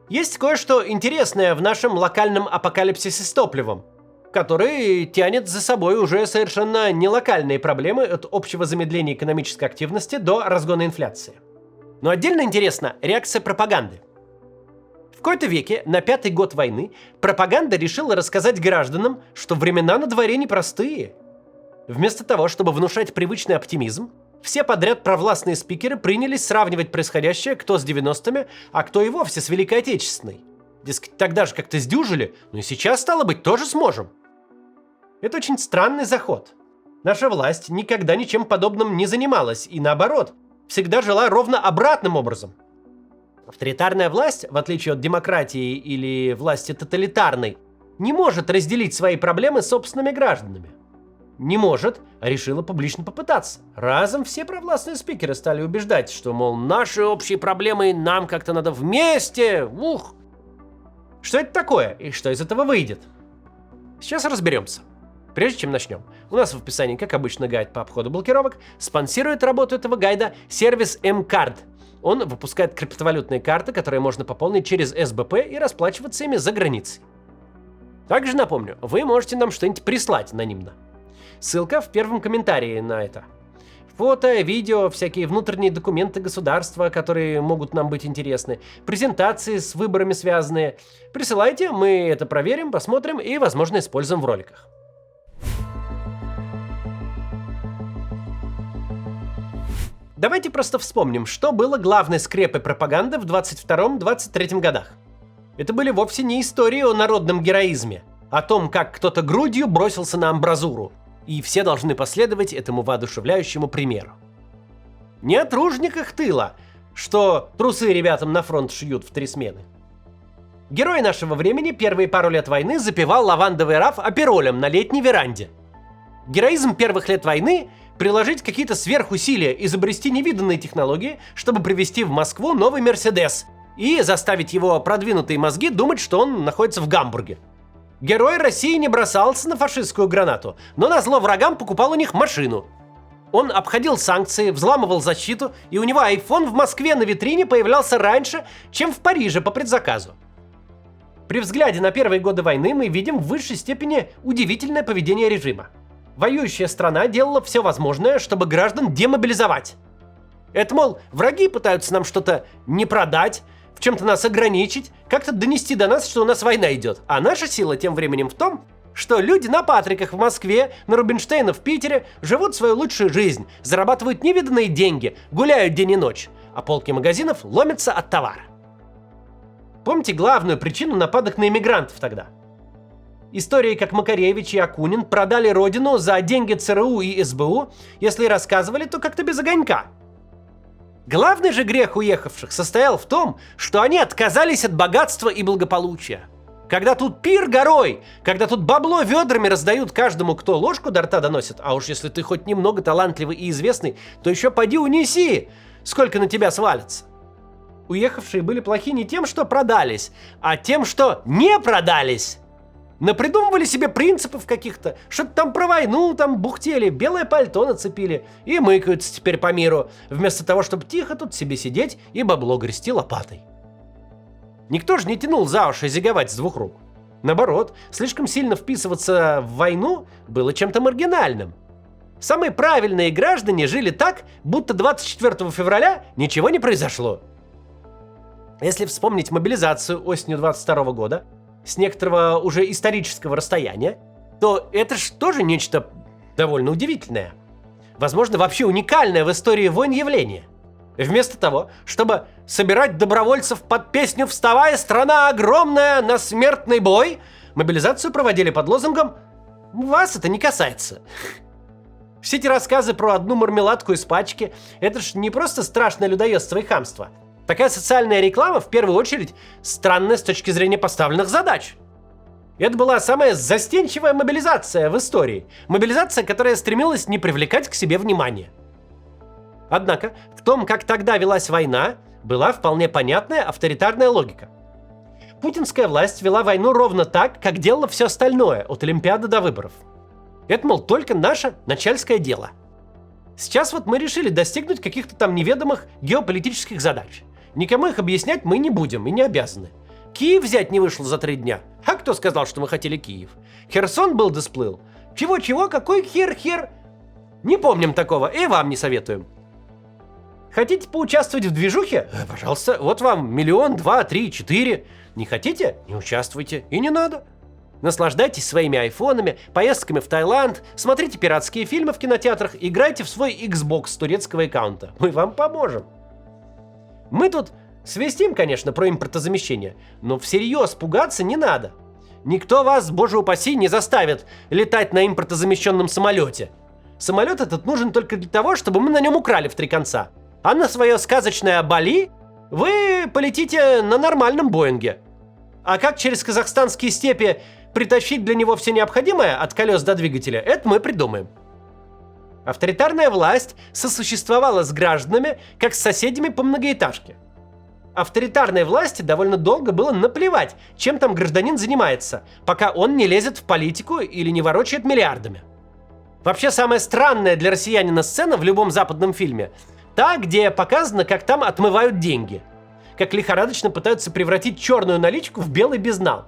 Есть кое-что интересное в нашем локальном апокалипсисе с топливом, который тянет за собой уже совершенно не локальные проблемы от общего замедления экономической активности до разгона инфляции. Но отдельно интересна реакция пропаганды. В кои-то веке, на 5-й год войны, пропаганда решила рассказать гражданам, что времена на дворе непростые. Вместо того, чтобы внушать привычный оптимизм, все подряд провластные спикеры принялись сравнивать происходящее кто с 90-ми, а кто и вовсе с Великой Отечественной. Дескать, тогда же как-то сдюжили, но и сейчас, стало быть, тоже сможем. Это очень странный заход. Наша власть никогда ничем подобным не занималась и, наоборот, всегда жила ровно обратным образом. Авторитарная власть, в отличие от демократии или власти тоталитарной, не может разделить свои проблемы с собственными гражданами. Не может, а решила публично попытаться. Разом все провластные спикеры стали убеждать, что, мол, наши общие проблемы нам как-то надо вместе. Ух! Что это такое и что из этого выйдет? Сейчас разберемся. Прежде чем начнем, у нас в описании, как обычно, гайд по обходу блокировок. Спонсирует работу этого гайда сервис mCard. Он выпускает криптовалютные карты, которые можно пополнить через СБП и расплачиваться ими за границей. Также напомню, вы можете нам что-нибудь прислать анонимно. Ссылка в первом комментарии на это. Фото, видео, всякие внутренние документы государства, которые могут нам быть интересны, презентации с выборами связанные. Присылайте, мы это проверим, посмотрим и, возможно, используем в роликах. Давайте просто вспомним, что было главной скрепой пропаганды в 22-23 годах. Это были вовсе не истории о народном героизме, о том, как кто-то грудью бросился на амбразуру, и все должны последовать этому воодушевляющему примеру. Не о тружниках тыла, что трусы ребятам на фронт шьют в 3 смены. Герой нашего времени первые пару лет войны запивал лавандовый раф аперолем на летней веранде. Героизм первых лет войны — приложить какие-то сверхусилия, изобрести невиданные технологии, чтобы привезти в Москву новый Мерседес и заставить его продвинутые мозги думать, что он находится в Гамбурге. Герой России не бросался на фашистскую гранату, но назло врагам покупал у них машину. Он обходил санкции, взламывал защиту, и у него iPhone в Москве на витрине появлялся раньше, чем в Париже по предзаказу. При взгляде на первые годы войны мы видим в высшей степени удивительное поведение режима. Воюющая страна делала все возможное, чтобы граждан демобилизовать. Это, мол, враги пытаются нам что-то не продать, в чем-то нас ограничить, как-то донести до нас, что у нас война идет. А наша сила тем временем в том, что люди на Патриках в Москве, на Рубинштейна в Питере живут свою лучшую жизнь, зарабатывают невиданные деньги, гуляют день и ночь, а полки магазинов ломятся от товара. Помните главную причину нападок на иммигрантов тогда? Истории, как Макаревич и Акунин продали родину за деньги ЦРУ и СБУ, если рассказывали, то как-то без огонька. Главный же грех уехавших состоял в том, что они отказались от богатства и благополучия. Когда тут пир горой, когда тут бабло ведрами раздают каждому, кто ложку до рта доносит, а уж если ты хоть немного талантливый и известный, то еще поди унеси, сколько на тебя свалится. Уехавшие были плохи не тем, что продались, а тем, что не продались. Напридумывали себе принципов каких-то, что-то там про войну там бухтели, белое пальто нацепили и мыкаются теперь по миру, вместо того, чтобы тихо тут себе сидеть и бабло грести лопатой. Никто же не тянул за уши зиговать с 2 рук. Наоборот, слишком сильно вписываться в войну было чем-то маргинальным. Самые правильные граждане жили так, будто 24 февраля ничего не произошло. Если вспомнить мобилизацию осенью 22 года, с некоторого уже исторического расстояния, то это ж тоже нечто довольно удивительное. Возможно, вообще уникальное в истории войн явление. Вместо того, чтобы собирать добровольцев под песню «Вставай, страна огромная, на смертный бой», мобилизацию проводили под лозунгом «Вас это не касается». Все эти рассказы про одну мармеладку из пачки – это ж не просто страшное людоедство и хамство. Такая социальная реклама, в первую очередь, странная с точки зрения поставленных задач. Это была самая застенчивая мобилизация в истории. Мобилизация, которая стремилась не привлекать к себе внимания. Однако, в том, как тогда велась война, была вполне понятная авторитарная логика. Путинская власть вела войну ровно так, как делала все остальное, от Олимпиады до выборов. Это, мол, только наше начальское дело. Сейчас вот мы решили достигнуть каких-то там неведомых геополитических задач. Никому их объяснять мы не будем и не обязаны. Киев взять не вышло за 3 дня. А кто сказал, что мы хотели Киев? Херсон был да сплыл. Чего-чего, какой хер? Не помним такого, и вам не советуем. Хотите поучаствовать в движухе? Пожалуйста, вот вам 1 миллион, 2, 3, 4. Не хотите? Не участвуйте. И не надо. Наслаждайтесь своими айфонами, поездками в Таиланд, смотрите пиратские фильмы в кинотеатрах, играйте в свой Xbox с турецкого аккаунта. Мы вам поможем. Мы тут свистим, конечно, про импортозамещение, но всерьез пугаться не надо. Никто вас, боже упаси, не заставит летать на импортозамещенном самолете. Самолет этот нужен только для того, чтобы мы на нем украли в 3 конца. А на свое сказочное Бали вы полетите на нормальном Боинге. А как через казахстанские степи притащить для него все необходимое от колес до двигателя, это мы придумаем. Авторитарная власть сосуществовала с гражданами, как с соседями по многоэтажке. Авторитарной власти довольно долго было наплевать, чем там гражданин занимается, пока он не лезет в политику или не ворочает миллиардами. Вообще, самая странная для россиянина сцена в любом западном фильме – та, где показано, как там отмывают деньги. Как лихорадочно пытаются превратить черную наличку в белый безнал.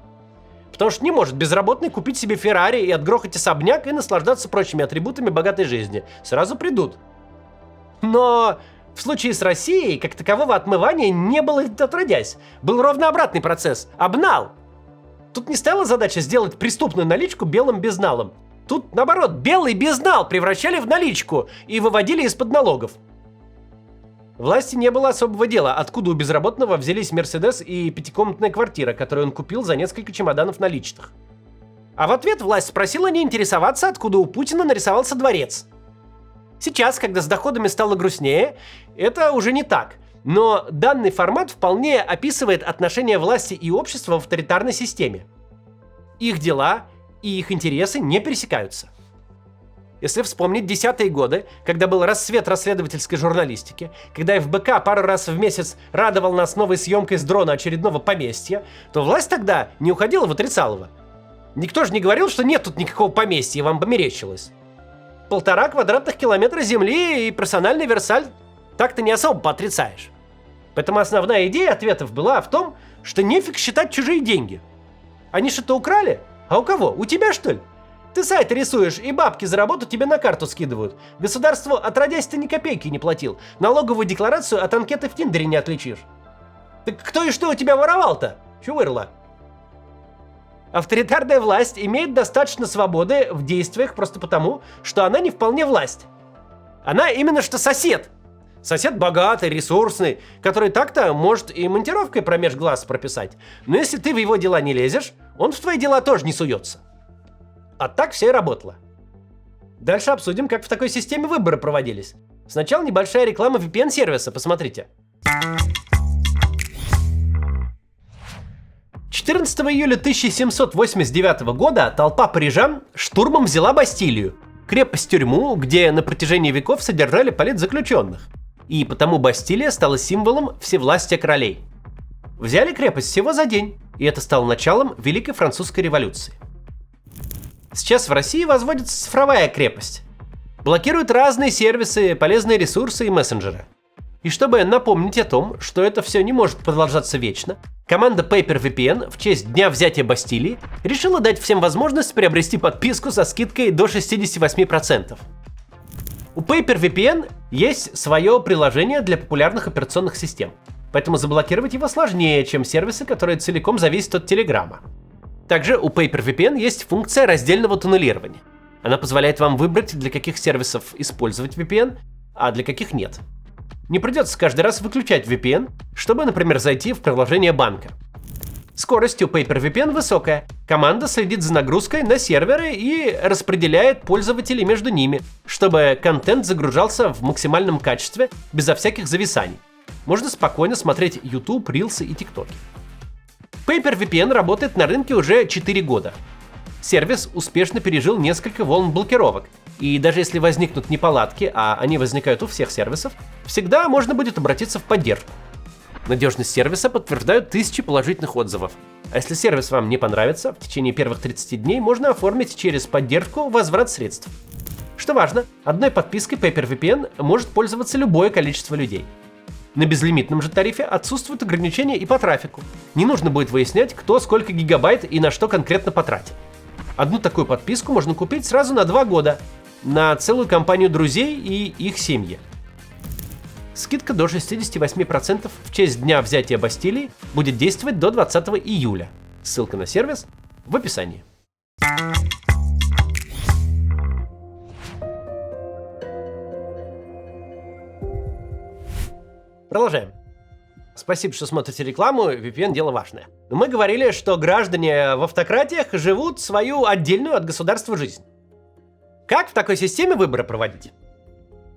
Потому что не может безработный купить себе Феррари и отгрохать особняк и наслаждаться прочими атрибутами богатой жизни. Сразу придут. Но в случае с Россией, как такового отмывания не было отродясь. Был ровно обратный процесс – обнал. Тут не стояла задача сделать преступную наличку белым безналом. Тут, наоборот, белый безнал превращали в наличку и выводили из-под налогов. Власти не было особого дела, откуда у безработного взялись Мерседес и 5-комнатная квартира, которую он купил за несколько чемоданов наличных. А в ответ власть спросила не интересоваться, откуда у Путина нарисовался дворец. Сейчас, когда с доходами стало грустнее, это уже не так. Но данный формат вполне описывает отношения власти и общества в авторитарной системе. Их дела и их интересы не пересекаются. Если вспомнить 10-е годы, когда был расцвет расследовательской журналистики, когда ФБК пару раз в месяц радовал нас новой съемкой с дрона очередного поместья, то власть тогда не уходила в отрицалово. Никто же не говорил, что нет тут никакого поместья, вам померещилось. 1,5 квадратных километра земли и персональный Версаль так-то не особо поотрицаешь. Поэтому основная идея ответов была в том, что нефиг считать чужие деньги. Они что-то украли? А у кого? У тебя, что ли? Ты сайты рисуешь, и бабки за работу тебе на карту скидывают. Государству отродясь ты ни копейки не платил. Налоговую декларацию от анкеты в Тиндере не отличишь. Так кто и что у тебя воровал-то? Чего вырла? Авторитарная власть имеет достаточно свободы в действиях просто потому, что она не вполне власть. Она именно что сосед. Сосед богатый, ресурсный, который так-то может и монтировкой промеж глаз прописать. Но если ты в его дела не лезешь, он в твои дела тоже не суется. А так все и работало. Дальше обсудим, как в такой системе выборы проводились. Сначала небольшая реклама VPN-сервиса, посмотрите. 14 июля 1789 года толпа парижан штурмом взяла Бастилию, крепость-тюрьму, где на протяжении веков содержали политзаключенных. И потому Бастилия стала символом всевластия королей. Взяли крепость всего за день, и это стало началом Великой Французской революции. Сейчас в России возводится цифровая крепость. Блокируют разные сервисы, полезные ресурсы и мессенджеры. И чтобы напомнить о том, что это все не может продолжаться вечно, команда PaperVPN в честь Дня взятия Бастилии решила дать всем возможность приобрести подписку со скидкой до 68%. У PaperVPN есть свое приложение для популярных операционных систем, поэтому заблокировать его сложнее, чем сервисы, которые целиком зависят от Телеграма. Также у PaperVPN есть функция раздельного туннелирования. Она позволяет вам выбрать, для каких сервисов использовать VPN, а для каких нет. Не придется каждый раз выключать VPN, чтобы, например, зайти в приложение банка. Скорость у PaperVPN высокая. Команда следит за нагрузкой на серверы и распределяет пользователей между ними, чтобы контент загружался в максимальном качестве, безо всяких зависаний. Можно спокойно смотреть YouTube, Reels и TikTok. PaperVPN работает на рынке уже 4 года. Сервис успешно пережил несколько волн блокировок, и даже если возникнут неполадки, а они возникают у всех сервисов, всегда можно будет обратиться в поддержку. Надежность сервиса подтверждают тысячи положительных отзывов. А если сервис вам не понравится, в течение первых 30 дней можно оформить через поддержку возврат средств. Что важно, одной подпиской PaperVPN может пользоваться любое количество людей. На безлимитном же тарифе отсутствуют ограничения и по трафику. Не нужно будет выяснять, кто сколько гигабайт и на что конкретно потратит. Одну такую подписку можно купить сразу на 2 года на целую компанию друзей и их семьи. Скидка до 68% в честь дня взятия Бастилии будет действовать до 20 июля. Ссылка на сервис в описании. Продолжаем. Спасибо, что смотрите рекламу, VPN – дело важное. Но мы говорили, что граждане в автократиях живут свою отдельную от государства жизнь. Как в такой системе выборы проводить?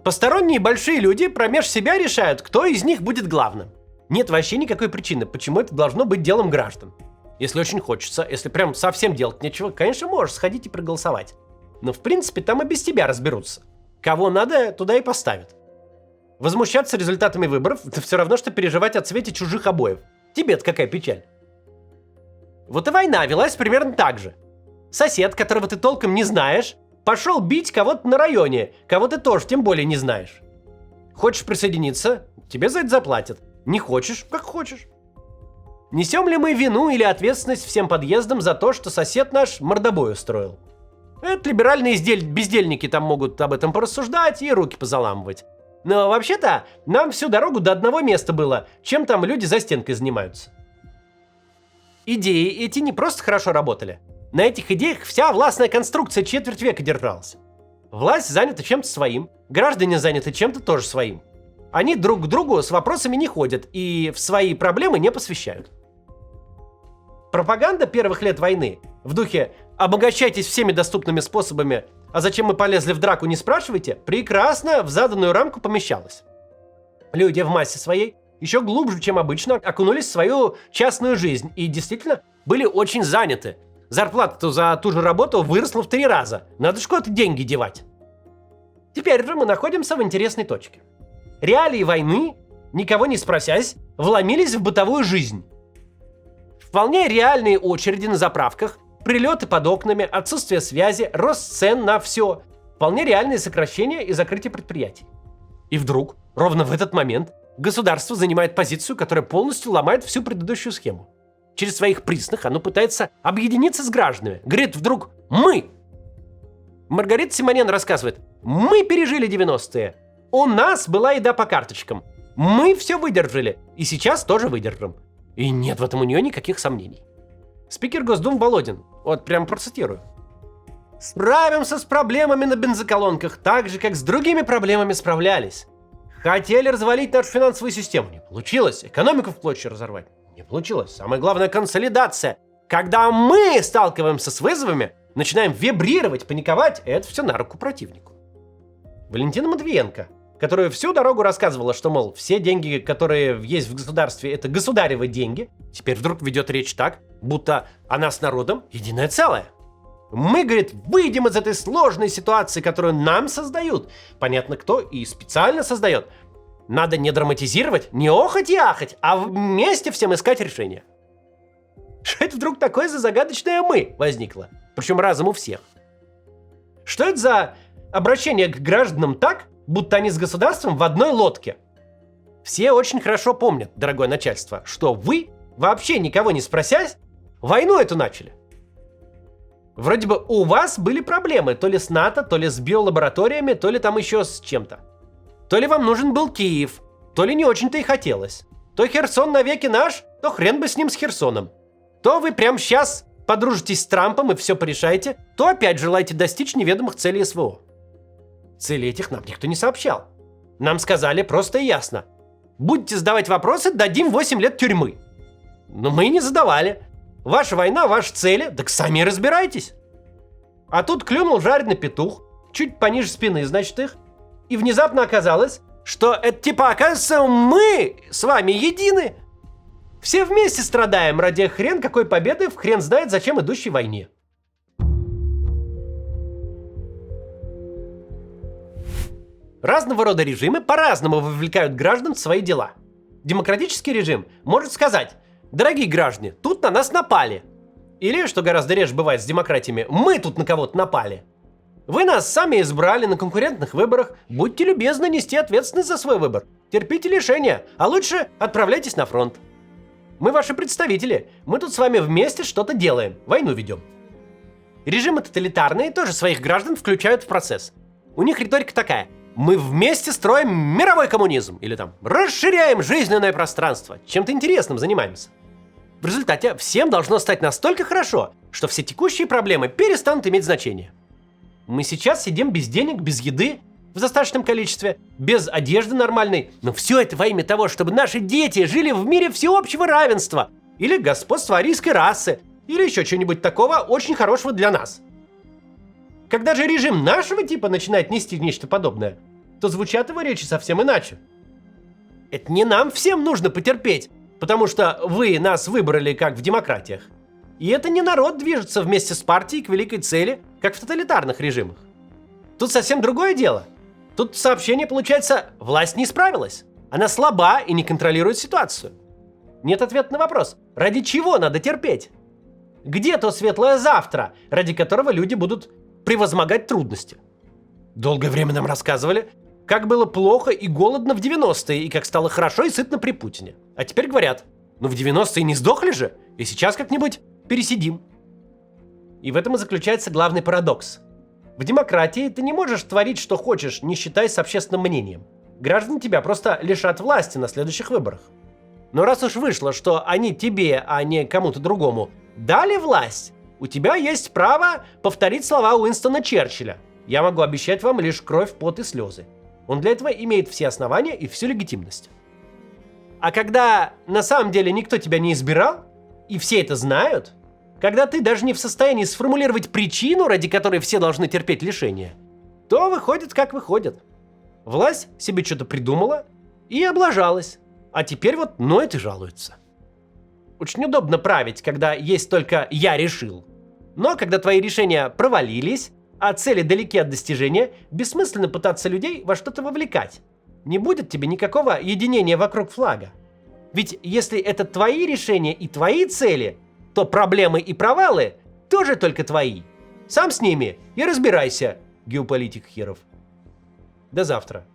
Посторонние большие люди промеж себя решают, кто из них будет главным. Нет вообще никакой причины, почему это должно быть делом граждан. Если очень хочется, если прям совсем делать нечего, конечно, можешь сходить и проголосовать. Но в принципе там и без тебя разберутся. Кого надо, туда и поставят. Возмущаться результатами выборов – это все равно, что переживать о цвете чужих обоев. Тебе-то какая печаль. Вот и война велась примерно так же. Сосед, которого ты толком не знаешь, пошел бить кого-то на районе, кого ты тоже тем более не знаешь. Хочешь присоединиться? Тебе за это заплатят. Не хочешь? Как хочешь. Несем ли мы вину или ответственность всем подъездам за то, что сосед наш мордобой устроил? Это либеральные бездельники там могут об этом порассуждать и руки позаламывать. Но вообще-то нам всю дорогу до одного места было, чем там люди за стенкой занимаются. Идеи эти не просто хорошо работали. На этих идеях вся властная конструкция четверть века держалась. Власть занята чем-то своим, граждане заняты чем-то тоже своим. Они друг к другу с вопросами не ходят и в свои проблемы не посвящают. Пропаганда первых лет войны в духе «обогащайтесь всеми доступными способами, а зачем мы полезли в драку, не спрашивайте», прекрасно в заданную рамку помещалась. Люди в массе своей еще глубже, чем обычно, окунулись в свою частную жизнь и действительно были очень заняты. Зарплата-то за ту же работу выросла в 3 раза. Надо же куда-то деньги девать. Теперь же мы находимся в интересной точке. Реалии войны, никого не спросясь, вломились в бытовую жизнь. Вполне реальные очереди на заправках, прилеты под окнами, отсутствие связи, рост цен на все. Вполне реальные сокращения и закрытие предприятий. И вдруг, ровно в этот момент, государство занимает позицию, которая полностью ломает всю предыдущую схему. Через своих признаков оно пытается объединиться с гражданами. Говорит вдруг «мы». Маргарита Симонян рассказывает: «Мы пережили 90-е. У нас была еда по карточкам. Мы все выдержали. И сейчас тоже выдержим». И нет в этом у нее никаких сомнений. Спикер Госдумы Володин, вот прям процитирую: «Справимся с проблемами на бензоколонках так же, как с другими проблемами справлялись. Хотели развалить нашу финансовую систему. Не получилось. Экономику в клочья разорвать. Не получилось. Самое главное – консолидация. Когда мы сталкиваемся с вызовами, начинаем вибрировать, паниковать, это все на руку противнику». Валентина Матвиенко, которая всю дорогу рассказывала, что, мол, все деньги, которые есть в государстве, это государевы деньги, теперь вдруг ведет речь так, будто она с народом единое целое. Мы, говорит, выйдем из этой сложной ситуации, которую нам создают. Понятно кто и специально создает. Надо не драматизировать, не охать и ахать, а вместе всем искать решение. Что это вдруг такое за загадочное «мы» возникло? Причем разом у всех. Что это за обращение к гражданам так, будто они с государством в одной лодке? Все очень хорошо помнят, дорогое начальство, что вы, вообще никого не спросясь, войну эту начали. Вроде бы у вас были проблемы то ли с НАТО, то ли с биолабораториями, то ли там еще с чем-то. То ли вам нужен был Киев, то ли не очень-то и хотелось. То Херсон навеки наш, то хрен бы с ним с Херсоном. То вы прямо сейчас подружитесь с Трампом и все порешаете, то опять желаете достичь неведомых целей СВО. Цели этих нам никто не сообщал. Нам сказали просто и ясно: будете задавать вопросы, дадим 8 лет тюрьмы. Но мы и не задавали. Ваша война, ваши цели, так сами разбирайтесь. А тут клюнул жареный петух, чуть пониже спины, значит, их, и внезапно оказалось, что это типа, оказывается, мы с вами едины. Все вместе страдаем ради хрен какой победы в хрен знает зачем идущей войне. Разного рода режимы по-разному вовлекают граждан в свои дела. Демократический режим может сказать: дорогие граждане, тут на нас напали. Или, что гораздо реже бывает с демократиями, мы тут на кого-то напали. Вы нас сами избрали на конкурентных выборах, будьте любезны нести ответственность за свой выбор. терпите лишения, а лучше отправляйтесь на фронт. Мы ваши представители, мы тут с вами вместе что-то делаем, войну ведем. Режимы тоталитарные тоже своих граждан включают в процесс. У них риторика такая: мы вместе строим мировой коммунизм, или там расширяем жизненное пространство, чем-то интересным занимаемся. В результате всем должно стать настолько хорошо, что все текущие проблемы перестанут иметь значение. Мы сейчас сидим без денег, без еды в достаточном количестве, без одежды нормальной, но все это во имя того, чтобы наши дети жили в мире всеобщего равенства, или господства арийской расы, или еще чего-нибудь такого очень хорошего для нас. Когда же режим нашего типа начинает нести нечто подобное, то звучат его речи совсем иначе. Это не нам всем нужно потерпеть, потому что вы нас выбрали как в демократиях. И это не народ движется вместе с партией к великой цели, как в тоталитарных режимах. Тут совсем другое дело. Тут сообщение получается: власть не справилась. Она слаба и не контролирует ситуацию. Нет ответа на вопрос: ради чего надо терпеть? Где то светлое завтра, ради которого люди будут превозмогать трудности? Долгое время нам рассказывали, как было плохо и голодно в 90-е, и как стало хорошо и сытно при Путине. А теперь говорят: ну в 90-е не сдохли же, и сейчас как-нибудь пересидим. И в этом и заключается главный парадокс. В демократии ты не можешь творить, что хочешь, не считаясь с общественным мнением. Граждане тебя просто лишат власти на следующих выборах. Но раз уж вышло, что они тебе, а не кому-то другому, дали власть, у тебя есть право повторить слова Уинстона Черчилля: «Я могу обещать вам лишь кровь, пот и слезы». Он для этого имеет все основания и всю легитимность. А когда на самом деле никто тебя не избирал, и все это знают, когда ты даже не в состоянии сформулировать причину, ради которой все должны терпеть лишения, то выходит, как выходит. Власть себе что-то придумала и облажалась, а теперь вот ноет и жалуется. Очень удобно править, когда есть только «я решил». Но когда твои решения провалились, а цели далеки от достижения, бессмысленно пытаться людей во что-то вовлекать. Не будет тебе никакого единения вокруг флага. Ведь если это твои решения и твои цели, то проблемы и провалы тоже только твои. Сам с ними и разбирайся, геополитик херов. До завтра.